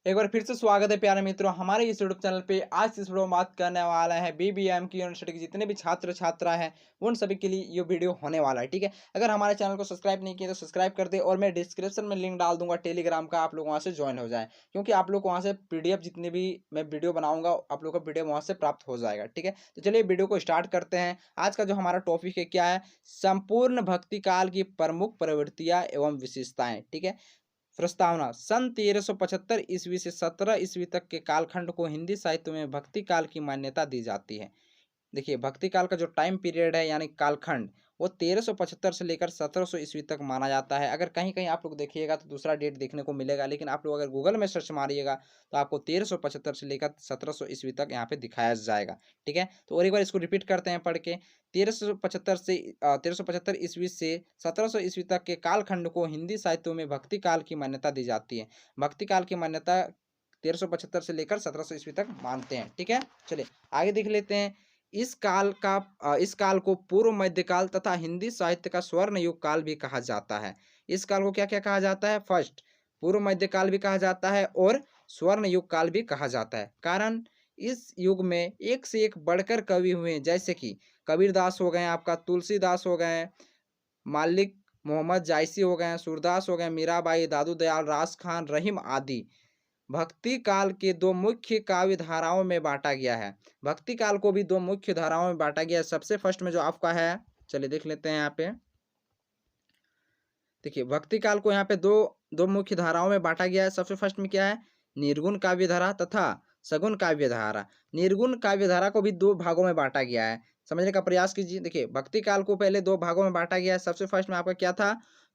एक बार फिर से स्वागत है प्यारे मित्रों हमारे इस यूट्यूब चैनल पे। आज इस वीडियो में बात करने वाला है बीबीएम की यूनिवर्सिटी के जितने भी छात्र छात्रा हैं उन सभी के लिए ये वीडियो होने वाला है। ठीक है, अगर हमारे चैनल को सब्सक्राइब नहीं किया तो सब्सक्राइब कर दे और मैं डिस्क्रिप्शन में लिंक डाल दूंगा टेलीग्राम का, आप लोग वहाँ से ज्वाइन हो जाए, क्योंकि आप लोग वहाँ से पीडीएफ जितने भी मैं वीडियो बनाऊंगा आप लोग को पीडीएफ वहाँ से प्राप्त हो जाएगा। ठीक है, तो चलिए वीडियो को स्टार्ट करते हैं। आज का जो हमारा टॉपिक है क्या है, संपूर्ण भक्ति काल की प्रमुख प्रवृत्तियां एवं विशेषताएं। ठीक है, प्रस्तावना। सन 1375 ईस्वी से 17 ईस्वी तक के कालखंड को हिंदी साहित्य में भक्ति काल की मान्यता दी जाती है। देखिए, भक्ति काल का जो टाइम पीरियड है यानी कालखंड, वो 1375 से लेकर 1700 ईस्वी तक माना जाता है। अगर कहीं कहीं आप लोग देखिएगा तो दूसरा डेट देखने को मिलेगा, लेकिन आप लोग अगर गूगल में सर्च मारिएगा तो आपको 1375 से लेकर 1700 ईस्वी तक यहाँ पे दिखाया जाएगा। ठीक है, तो और एक बार इसको रिपीट करते हैं पढ़ के। 1375 ईस्वी से 1700 ईस्वी तक के कालखंड को हिंदी साहित्यों में भक्ति काल की मान्यता दी जाती है। भक्ति काल की मान्यता 1375 से लेकर 1700 ईस्वी तक मानते हैं। ठीक है, चलिए आगे देख लेते हैं। इस काल को पूर्व मध्यकाल तथा हिंदी साहित्य का स्वर्ण युग काल भी कहा जाता है। इस काल को क्या क्या कहा जाता है? फर्स्ट, पूर्व मध्यकाल भी कहा जाता है और स्वर्ण युग काल भी कहा जाता है। कारण, इस युग में एक से एक बढ़कर कवि हुए, जैसे कि कबीरदास हो गए, आपका तुलसीदास हो गए, मालिक मोहम्मद जायसी हो गए, सूरदास हो गए, मीराबाई, दादू दयाल, रास खान, रहीम आदि। भक्ति काल के दो मुख्य काव्य धाराओं में बांटा गया है। भक्ति काल को भी दो मुख्य धाराओं में बांटा गया है। सबसे फर्स्ट में जो आपका है, चलिए देख लेते हैं यहाँ पे। देखिए, भक्ति काल को यहाँ पे दो दो मुख्य धाराओं में बांटा गया है। सबसे फर्स्ट में क्या है? निर्गुण काव्य धारा तथा सगुण काव्य धारा। निर्गुण काव्य धारा को भी दो भागों में बांटा गया है, समझने का प्रयास कीजिए। देखिए, भक्ति काल को पहले दो भागों में बांटा गया है। सबसे फर्स्ट में आपका क्या था?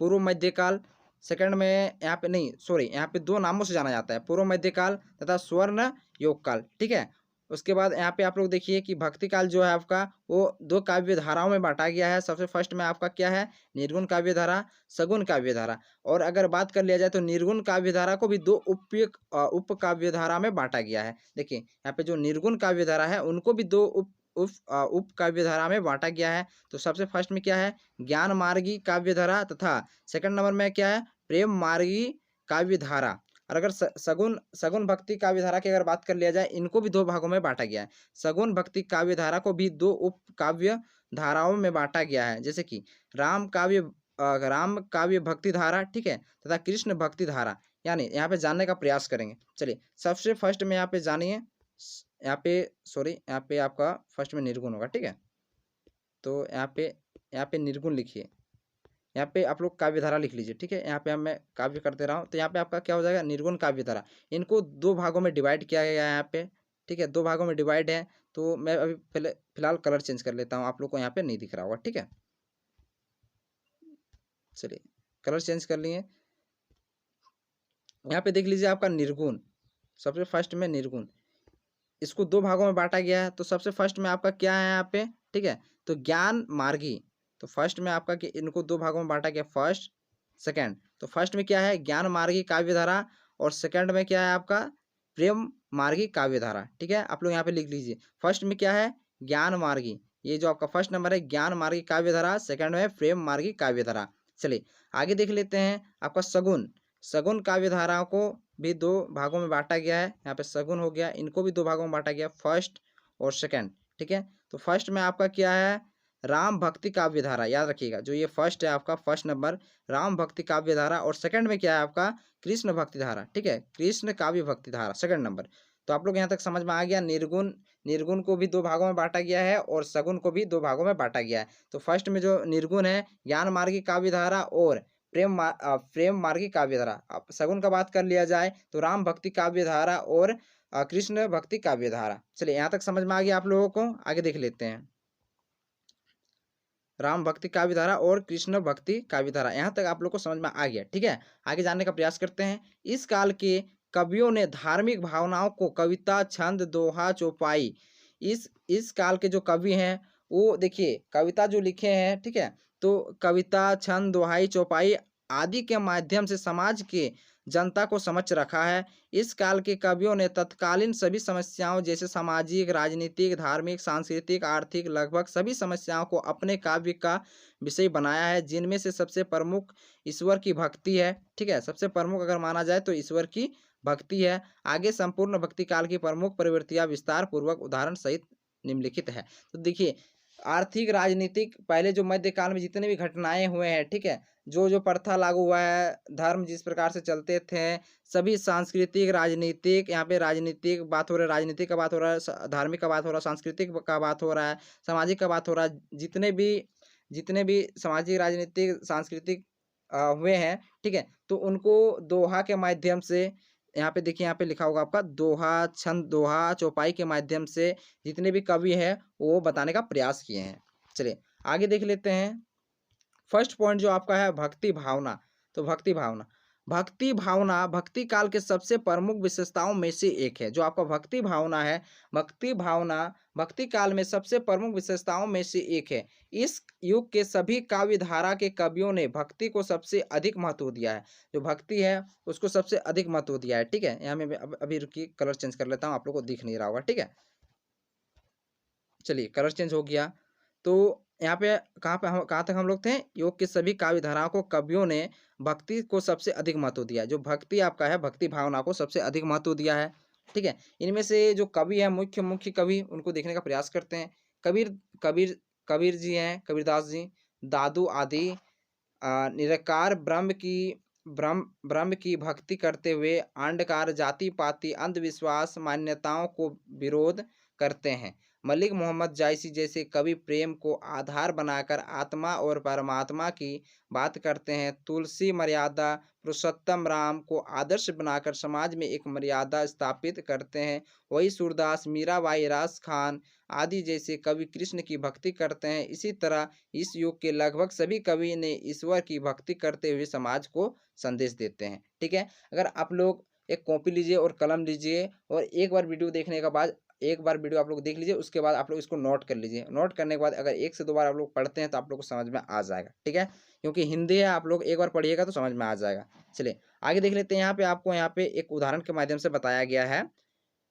पूर्व मध्यकाल। सेकंड में यहाँ पे नहीं, सॉरी, यहाँ पे दो नामों से जाना जाता है, पूर्व मध्यकाल तथा स्वर्ण योग काल। ठीक है, उसके बाद यहाँ पे आप लोग देखिए कि भक्ति काल जो है आपका, वो दो काव्य धाराओं में बांटा गया है। सबसे फर्स्ट में आपका क्या है? निर्गुण काव्य धारा, सगुण काव्य धारा। और अगर बात कर लिया जाए तो निर्गुण काव्य धारा को भी दो उप काव्य धारा में बांटा गया है। देखिए, यहाँ पे जो निर्गुण काव्य धारा है उनको भी दो उप काव्य धारा में बांटा गया है। तो सबसे फर्स्ट में क्या है? ज्ञान मार्गी काव्य धारा तथा सेकंड नंबर में क्या है? प्रेम मार्गी काव्य धारा। और अगर सगुण सगुण भक्ति काव्य धारा की अगर बात कर लिया जाए, इनको भी दो भागों में बांटा गया है। सगुण भक्ति काव्य धारा को भी दो उप काव्य धाराओं में बांटा गया है, जैसे कि राम काव्य भक्ति धारा, ठीक है, तथा कृष्ण भक्ति धारा। यानी यहाँ पे जानने का प्रयास करेंगे। चलिए, सबसे फर्स्ट में यहाँ पे जानिए, यहाँ पे सॉरी, यहाँ पे आपका फर्स्ट में निर्गुण होगा। ठीक है, तो यहाँ पे निर्गुण लिखिए, यहाँ पे आप लोग काव्य धारा लिख लीजिए। ठीक है, यहाँ पे मैं काव्य कर दे रहा हूँ, तो यहाँ पे आपका क्या हो जाएगा? निर्गुण काव्य धारा। इनको दो भागों में डिवाइड किया गया है यहाँ पे। ठीक है, दो भागों में डिवाइड है। तो मैं अभी फिलहाल कलर चेंज कर लेता हूँ, आप लोग को यहाँ पे नहीं दिख रहा होगा। ठीक है, चलिए कलर चेंज कर लिए। यहाँ पे देख लीजिए आपका निर्गुण, सबसे फर्स्ट में निर्गुण, इसको दो भागों में बांटा गया है। तो सबसे फर्स्ट में आपका क्या है यहाँ पे? ठीक है, तो ज्ञान मार्गी। तो फर्स्ट में आपका इनको दो भागों में बांटा गया, फर्स्ट सेकंड। तो फर्स्ट में क्या है? ज्ञान मार्गी काव्य धारा, और सेकंड में क्या है आपका? प्रेम मार्गी काव्य धारा। ठीक है, आप लोग यहाँ पे लिख लीजिए। फर्स्ट में क्या है? ज्ञान मार्गी, ये जो आपका फर्स्ट नंबर है, ज्ञान मार्गी काव्य धारा। सेकंड में प्रेम मार्गी काव्य धारा। चलिए आगे देख लेते हैं। आपका सगुण, सगुण काव्य धारा को भी दो भागों में बांटा गया है। यहाँ पे सगुण हो गया, इनको भी दो भागों में बांटा गया, फर्स्ट और सेकंड। ठीक है, तो फर्स्ट में आपका क्या है? राम भक्ति काव्य धारा। याद रखिएगा, जो ये फर्स्ट है आपका, फर्स्ट नंबर राम भक्ति काव्य धारा, और सेकंड में क्या है आपका? कृष्ण भक्ति धारा। ठीक है, कृष्ण काव्य भक्ति धारा सेकंड नंबर। तो आप लोग यहाँ तक समझ में आ गया। निर्गुण, निर्गुण को भी दो भागों में बांटा गया है और सगुण को भी दो भागों में बांटा गया है। तो फर्स्ट में जो निर्गुण है, ज्ञान मार्गी काव्य धारा और प्रेम मार्गी काव्य धारा। अब सगुन का बात कर लिया जाए तो राम भक्ति काव्य धारा और कृष्ण भक्ति काव्य धारा। चलिए यहाँ तक समझ में आ गया आप लोगों को। आगे देख लेते हैं, राम भक्ति काव्य धारा और कृष्ण भक्ति काव्य धारा, यहाँ तक आप लोग को समझ में आ गया। ठीक है, आगे जानने का प्रयास करते हैं। इस काल के कवियों ने धार्मिक भावनाओं को कविता, छंद, दोहा, चौपाई, इस काल के जो कवि हैं वो देखिए कविता जो लिखे हैं, ठीक है, तो कविता, छंद, दोहाई, चौपाई आदि के माध्यम से समाज के जनता को समक्ष रखा है। इस काल के कवियों ने तत्कालीन सभी समस्याओं जैसे सामाजिक, राजनीतिक, धार्मिक, सांस्कृतिक, आर्थिक, लगभग सभी समस्याओं को अपने काव्य का विषय बनाया है, जिनमें से सबसे प्रमुख ईश्वर की भक्ति है। ठीक है, सबसे प्रमुख अगर माना जाए तो ईश्वर की भक्ति है। आगे संपूर्ण भक्ति काल की प्रमुख प्रवृत्तियां विस्तार पूर्वक उदाहरण सहित निम्नलिखित है। तो देखिए, आर्थिक राजनीतिक पहले जो मध्यकाल में जितने भी घटनाएं हुए हैं, ठीक है, जो जो प्रथा लागू हुआ है, धर्म जिस प्रकार से चलते थे, सभी सांस्कृतिक राजनीतिक, यहाँ पे राजनीतिक बात हो रहा है, राजनीतिक का बात हो रहा है, धार्मिक का बात हो रहा है, सांस्कृतिक का बात हो रहा है, सामाजिक का बात हो रहा है, जितने भी सामाजिक राजनीतिक सांस्कृतिक हुए हैं, ठीक है, तो उनको दोहा के माध्यम से, यहाँ पे देखिए, यहाँ पे लिखा होगा आपका दोहा, छंद दोहा, चौपाई के माध्यम से जितने भी कवि हैं वो बताने का प्रयास किए हैं। चलिए आगे देख लेते हैं। फर्स्ट पॉइंट जो आपका है भक्ति भावना। तो भक्ति भावना भक्ति काल के सबसे प्रमुख विशेषताओं में से एक है। जो आपका भक्ति भावना है, भक्ति भावना भक्ति काल में सबसे प्रमुख विशेषताओं में से एक है। इस युग के सभी काव्य धारा के कवियों ने भक्ति को सबसे अधिक महत्व दिया है। जो भक्ति है उसको सबसे अधिक महत्व दिया है, ठीक है। यहाँ में अभी रुकिए, कलर चेंज कर लेता हूँ, आप लोग को दिख नहीं रहा होगा, ठीक है। चलिए कलर चेंज हो गया। तो यहाँ पे कहाँ तक हम लोग थे, योग के सभी काव्य धाराओं को कवियों ने भक्ति को सबसे अधिक महत्व दिया है। जो भक्ति आपका है, भक्ति भावना को सबसे अधिक महत्व दिया है, ठीक है। इनमें से जो कवि है, मुख्य मुख्य कवि, उनको देखने का प्रयास करते हैं। कबीर कबीर कबीर जी हैं, कबीरदास जी, दादू आदि निरंकार ब्रह्म की भक्ति करते हुए अंधकार, जाति पाति, अंधविश्वास, मान्यताओं को विरोध करते हैं। मलिक मोहम्मद जायसी जैसे कवि प्रेम को आधार बनाकर आत्मा और परमात्मा की बात करते हैं। तुलसी मर्यादा पुरुषोत्तम राम को आदर्श बनाकर समाज में एक मर्यादा स्थापित करते हैं। वही सूरदास, मीराबाई, रास खान आदि जैसे कवि कृष्ण की भक्ति करते हैं। इसी तरह इस युग के लगभग सभी कवि ने ईश्वर की भक्ति करते हुए समाज को संदेश देते हैं, ठीक है। अगर आप लोग एक कॉपी लीजिए और कलम लीजिए और एक बार वीडियो देखने के बाद, एक बार वीडियो आप लोग देख लीजिए, उसके बाद आप लोग इसको नोट कर लीजिए। नोट करने के बाद अगर एक से दो बार आप लोग पढ़ते हैं तो आप लोग को समझ में आ जाएगा, ठीक है। क्योंकि हिंदी है, आप लोग एक बार पढ़िएगा तो समझ में आ जाएगा। चलिए आगे देख लेते हैं। यहाँ पे आपको यहाँ पे एक उदाहरण के माध्यम से बताया गया है।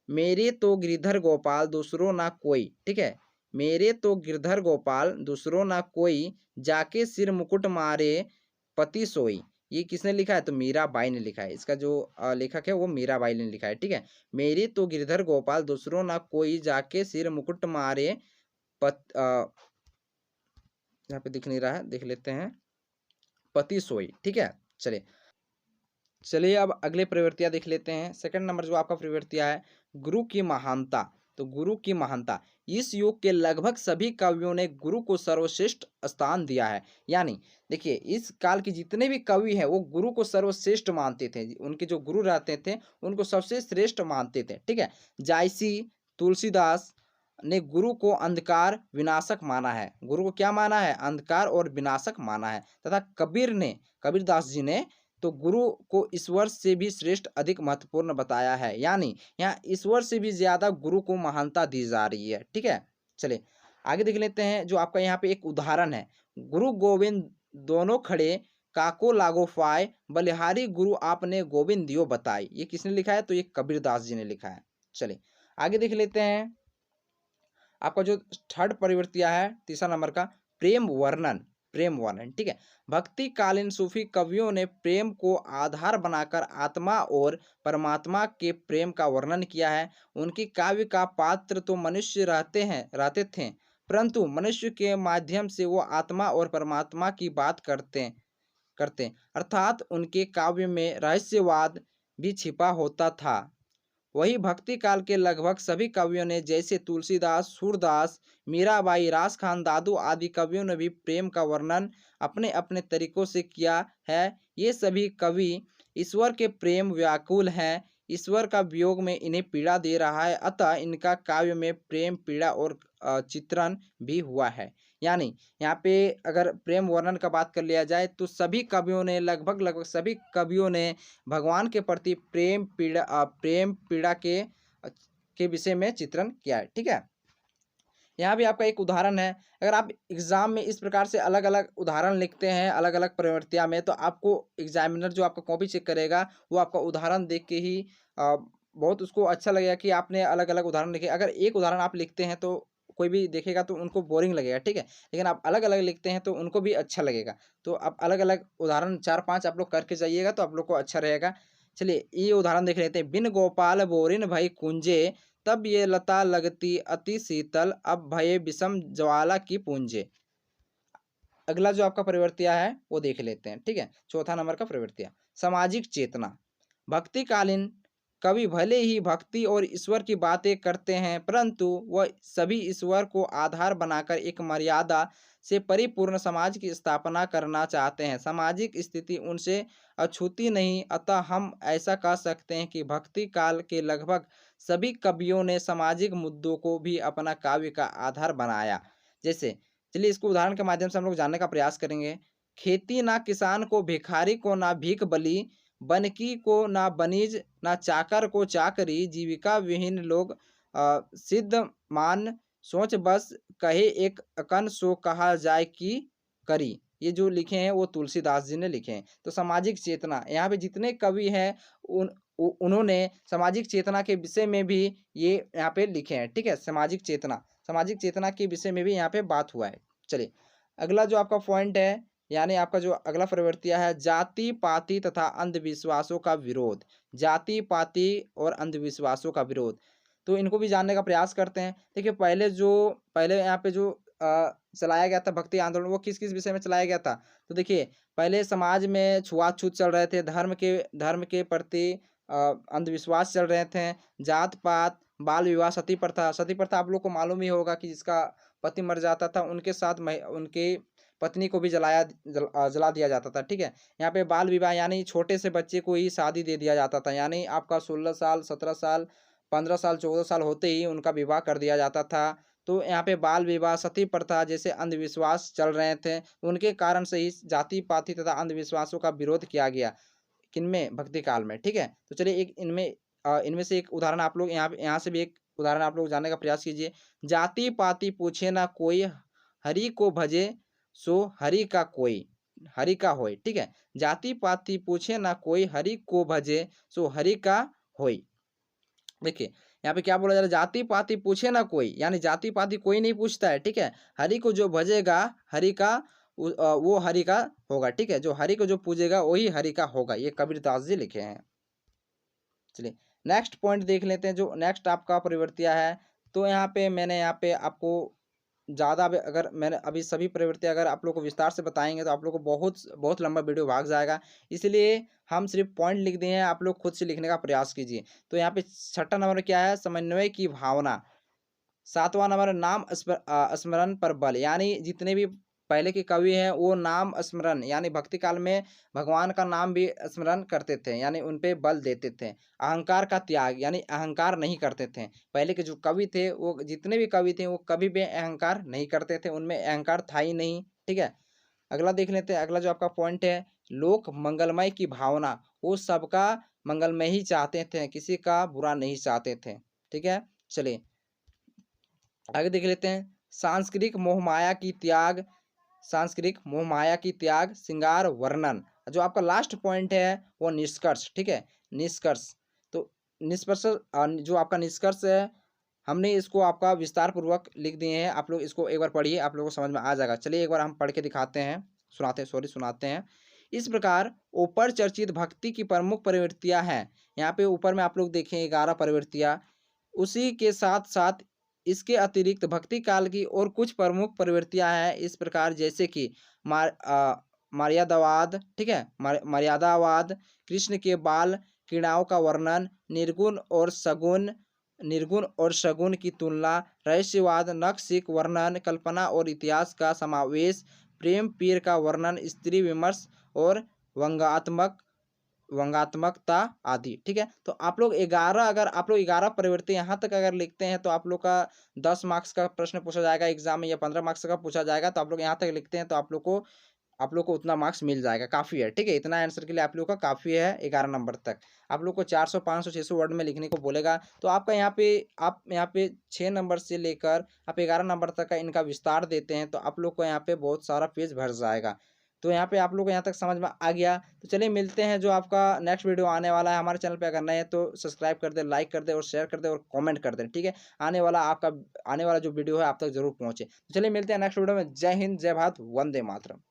मेरे तो गिरधर गोपाल दूसरों ना कोई, ठीक है। मेरे तो गिरधर गोपाल दूसरों ना कोई, जाके सिर मुकुट मारे पति सोई। ये किसने लिखा है, तो मीराबाई ने लिखा है। इसका जो लेखक है वो मीराबाई ने लिखा है, ठीक है। मेरी तो गिरधर गोपाल दूसरों ना कोई, जाके सिर मुकुट मारे यहाँ पे दिख नहीं रहा है, देख लेते हैं, पति सोई, ठीक है। चलिए अब अगले प्रवृत्तियां देख लेते हैं। सेकंड नंबर जो आपका प्रवृत्तियां है, गुरु की महानता। तो गुरु की महानता, इस युग के लगभग सभी कवियों ने गुरु को सर्वश्रेष्ठ स्थान दिया है। यानी देखिए, इस काल के जितने भी कवि हैं वो गुरु को सर्वश्रेष्ठ मानते थे। उनके जो गुरु रहते थे उनको सबसे श्रेष्ठ मानते थे, ठीक है। जायसी, तुलसीदास ने गुरु को अंधकार विनाशक माना है। गुरु को क्या माना है, अंधकार और विनाशक माना है। तथा कबीरदास जी ने तो गुरु को ईश्वर से भी श्रेष्ठ अधिक महत्वपूर्ण बताया है। यानी यहाँ ईश्वर से भी ज्यादा गुरु को महानता दी जा रही है, ठीक है। चलिए आगे देख लेते हैं। जो आपका यहाँ पे एक उदाहरण है, गुरु गोविंद दोनों खड़े, काको लागो फाय, बलिहारी गुरु आपने गोविंद दियो बताई। ये किसने लिखा है, तो ये कबीरदास जी ने लिखा है। चलिए आगे देख लेते हैं। आपका जो थर्ड प्रवृत्तियां है, तीसरा नंबर का, प्रेम वर्णन, ठीक है। भक्ति कालीन सूफी कवियों ने प्रेम को आधार बनाकर आत्मा और परमात्मा के प्रेम का वर्णन किया है। उनकी काव्य का पात्र तो मनुष्य रहते थे, परंतु मनुष्य के माध्यम से वो आत्मा और परमात्मा की बात करते अर्थात उनके काव्य में रहस्यवाद भी छिपा होता था। वही भक्ति काल के लगभग सभी कवियों ने, जैसे तुलसीदास, सूरदास, मीराबाई, रास खान, दादू आदि कवियों ने भी प्रेम का वर्णन अपने अपने तरीकों से किया है। ये सभी कवि ईश्वर के प्रेम व्याकुल हैं। ईश्वर का वियोग में इन्हें पीड़ा दे रहा है, अतः इनका काव्य में प्रेम पीड़ा और चित्रण भी हुआ है। यानी यहाँ पे अगर प्रेम वर्णन का बात कर लिया जाए तो सभी कवियों ने, लगभग सभी कवियों ने भगवान के प्रति प्रेम पीड़ा के विषय में चित्रण किया है, ठीक है। यहाँ भी आपका एक उदाहरण है। अगर आप एग्जाम में इस प्रकार से अलग अलग उदाहरण लिखते हैं अलग अलग प्रवृत्तियां में, तो आपको एग्जामिनर जो आपका कॉपी चेक करेगा वो आपका उदाहरण देख के ही बहुत उसको अच्छा लगेगा कि आपने अलग अलग उदाहरण लिखे। अगर एक उदाहरण आप लिखते हैं तो कोई भी देखेगा तो उनको बोरिंग लगेगा, ठीक है। लेकिन आप अलग अलग लिखते हैं तो उनको भी अच्छा लगेगा। तो आप अलग अलग उदाहरण 4-5 आप लोग करके जाइएगा तो आप लोग को अच्छा रहेगा। चलिए ये उदाहरण देख लेते हैं। बिन गोपाल बोरिन भई कुंजे, तब ये लता लगती अति शीतल, अब भये विषम ज्वाला की पूंजे। अगला जो आपका प्रवृत्तियाँ है वो देख लेते हैं, ठीक है। चौथा नंबर का प्रवृत्तियाँ, सामाजिक चेतना। भक्तिकालीन कवि भले ही भक्ति और ईश्वर की बातें करते हैं, परंतु वह सभी ईश्वर को आधार बनाकर एक मर्यादा से परिपूर्ण समाज की स्थापना करना चाहते हैं। सामाजिक स्थिति उनसे अछूती नहीं, अतः हम ऐसा कह सकते हैं कि भक्ति काल के लगभग सभी कवियों ने सामाजिक मुद्दों को भी अपना काव्य का आधार बनाया। जैसे, चलिए इसको उदाहरण के माध्यम से हम लोग जानने का प्रयास करेंगे। खेती ना किसान को भिखारी को ना भीख बली, बनकी को ना बनिज ना चाकर को चाकरी, जीविका विहीन लोग सिद्ध मान, सोच बस कहे एक अकन सो कहा जाए कि करी। ये जो लिखे हैं वो तुलसीदास जी ने लिखे हैं। तो सामाजिक चेतना, यहाँ पे जितने कवि हैं उन्होंने सामाजिक चेतना के विषय में भी ये यहाँ पे लिखे हैं, ठीक है। सामाजिक चेतना के विषय में भी यहाँ पे बात हुआ है। चलिए अगला जो आपका पॉइंट है, यानी आपका जो अगला प्रवृत्तियाँ है, जाति पाति तथा अंधविश्वासों का विरोध। जाति पाति और अंधविश्वासों का विरोध, तो इनको भी जानने का प्रयास करते हैं। देखिए पहले यहाँ पे जो चलाया गया था भक्ति आंदोलन, वो किस किस विषय में चलाया गया था। तो देखिए पहले समाज में छुआछूत चल रहे थे, धर्म के प्रति अंधविश्वास चल रहे थे, जात पात, बाल विवाह, सती प्रथा आप लोग को मालूम ही होगा कि जिसका पति मर जाता था उनके साथ उनके पत्नी को भी जला दिया जाता था, ठीक है। यहाँ पे बाल विवाह यानी छोटे से बच्चे को ही शादी दे दिया जाता था, यानी आपका 16 साल 17 साल 15 साल 14 साल होते ही उनका विवाह कर दिया जाता था। तो यहाँ पे बाल विवाह, सती प्रथा जैसे अंधविश्वास चल रहे थे, उनके कारण से ही जाति पाति तथा अंधविश्वासों का विरोध किया गया। किनमें? भक्ति काल में, ठीक है। तो चलिए एक इनमें से एक उदाहरण आप लोग यहाँ से भी एक उदाहरण आप लोग जानने का प्रयास कीजिए। जाति पाति पूछे ना कोई, हरि को भजे सो हरि का होय, ठीक है। जाति पाति पूछे ना कोई, हरि को भजे सो हरि का होय। देखिए यहाँ पे क्या बोला जा रहा है, जाति पाति पूछे ना कोई, यानी जाति पाति कोई नहीं पूछता है, ठीक है। हरि को जो भजेगा हरि का वो हरि का होगा, ठीक है। जो हरि को जो पूजेगा वही हरि का होगा, ये कबीरदास जी लिखे हैं। चलिए नेक्स्ट पॉइंट देख लेते हैं, जो नेक्स्ट आपका प्रवृत्तियाँ है। तो मैंने यहाँ पे आपको ज़्यादा अगर मैंने अभी सभी प्रवृत्तियाँ अगर आप लोग को विस्तार से बताएंगे तो आप लोग को बहुत बहुत लंबा वीडियो भाग जाएगा, इसलिए हम सिर्फ पॉइंट लिख दिए हैं, आप लोग खुद से लिखने का प्रयास कीजिए। तो यहाँ पे छठा नंबर क्या है, समन्वय की भावना। सातवां नंबर नाम स्मरण पर बल, यानी जितने भी पहले के कवि हैं वो नाम स्मरण यानी भक्ति काल में भगवान का नाम भी स्मरण करते थे, यानी उन पे बल देते थे। अहंकार का त्याग, यानी अहंकार नहीं करते थे। पहले के जो कवि थे, वो जितने भी कवि थे वो कभी भी अहंकार नहीं करते थे, उनमें अहंकार था ही नहीं, ठीक है। अगला देख लेते हैं, अगला जो आपका पॉइंट है, लोक मंगलमय की भावना। वो सबका मंगलमय ही चाहते थे, किसी का बुरा नहीं चाहते थे, ठीक है। चलिए आगे देख लेते हैं, सांस्कृतिक मोह माया की त्याग, श्रृंगार वर्णन। जो आपका लास्ट पॉइंट है वो निष्कर्ष, ठीक है। निष्कर्ष, तो निष्कर्ष जो आपका निष्कर्ष है, हमने इसको आपका विस्तार पूर्वक लिख दिए हैं, आप लोग इसको एक बार पढ़िए, आप लोगों को समझ में आ जाएगा। चलिए एक बार हम पढ़ के दिखाते हैं, सुनाते हैं। इस प्रकार ऊपर चर्चित भक्ति की प्रमुख प्रवृत्तियां हैं। यहाँ पे ऊपर में आप लोग देखें 11 प्रवृत्तियां, उसी के साथ साथ इसके अतिरिक्त भक्ति काल की और कुछ प्रमुख प्रवृत्तियां हैं इस प्रकार, जैसे कि मर्यादावाद, ठीक है। मर्यादावाद, कृष्ण के बाल क्रीड़ाओं का वर्णन, निर्गुण और सगुण की तुलना, रहस्यवाद, नक्सिक वर्णन, कल्पना और इतिहास का समावेश, प्रेम पीर का वर्णन, स्त्री विमर्श और व्यंग्यात्मकता आदि, ठीक है। तो आप लोग 11 प्रवृत्ति यहाँ तक अगर लिखते हैं तो आप लोग का 10 मार्क्स का प्रश्न पूछा जाएगा एग्जाम में, या 15 मार्क्स का पूछा जाएगा। तो आप लोग यहाँ तक लिखते हैं तो आप लोग को उतना मार्क्स मिल जाएगा, काफ़ी है, ठीक है। इतना आंसर के लिए आप लोग का काफ़ी है 11 नंबर तक। आप लोग को 400 500 600 वर्ड में लिखने को बोलेगा, तो आपका आप यहाँ पे 6 नंबर से लेकर आप 11 नंबर तक का इनका विस्तार देते हैं, तो आप लोग को यहाँ पे बहुत सारा पेज भर जाएगा। तो यहाँ पे आप लोग को यहाँ तक समझ में आ गया। तो चलिए मिलते हैं, जो आपका नेक्स्ट वीडियो आने वाला है, हमारे चैनल पे अगर नए हैं तो सब्सक्राइब कर दे, लाइक कर दे और शेयर कर दे और कमेंट कर दे, ठीक है। आने वाला जो वीडियो है आप तक जरूर पहुँचे। तो चलिए मिलते हैं नेक्स्ट वीडियो में। जय हिंद, जय भारत, वंदे मातरम।